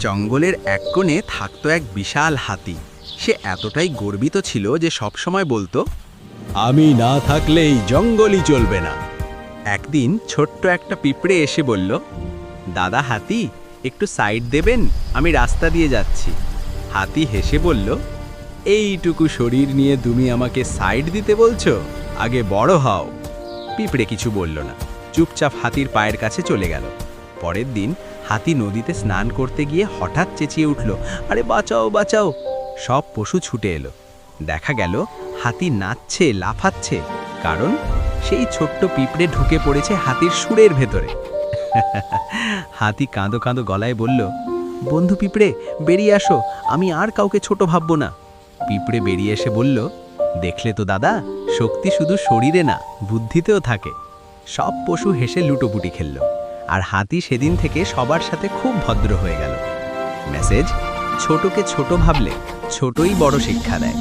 জঙ্গলের এক কোণে থাকতো এক বিশাল হাতি। সে এতটাই গর্বিত ছিল যে সবসময় বলতো, আমি না থাকলেই জঙ্গলই চলবে না। একদিন ছোট্ট একটা পিঁপড়ে এসে বলল, দাদা হাতি, একটু সাইড দেবেন, আমি রাস্তা দিয়ে যাচ্ছি। হাতি হেসে বলল, এইটুকু শরীর নিয়ে তুমি আমাকে সাইড দিতে বলছো? আগে বড় হও। পিঁপড়ে কিছু বলল না, চুপচাপ হাতির পায়ের কাছে চলে গেল। পরের দিন হাতি নদীতে স্নান করতে গিয়ে হঠাৎ চেঁচিয়ে উঠল, আরে বাঁচাও বাঁচাও! সব পশু ছুটে এলো। দেখা গেল হাতি নাচছে, লাফাচ্ছে, কারণ সেই ছোট্ট পিঁপড়ে ঢুকে পড়েছে হাতির সুরের ভেতরে। হাতি কাঁদো কাঁদো গলায় বলল, বন্ধু পিঁপড়ে, বেরিয়ে আসো, আমি আর কাউকে ছোট ভাববো না। পিঁপড়ে বেরিয়ে এসে বলল, দেখলে তো দাদা, শক্তি শুধু শরীরে না, বুদ্ধিতেও থাকে। সব পশু হেসে লুটোপুটি খেলল, আর হাতি সেদিন থেকে সবার সাথে খুব ভদ্র হয়ে গেল। মেসেজ: ছোটকে ছোট ভাবলে ছোটই বড় শিক্ষা দেয়।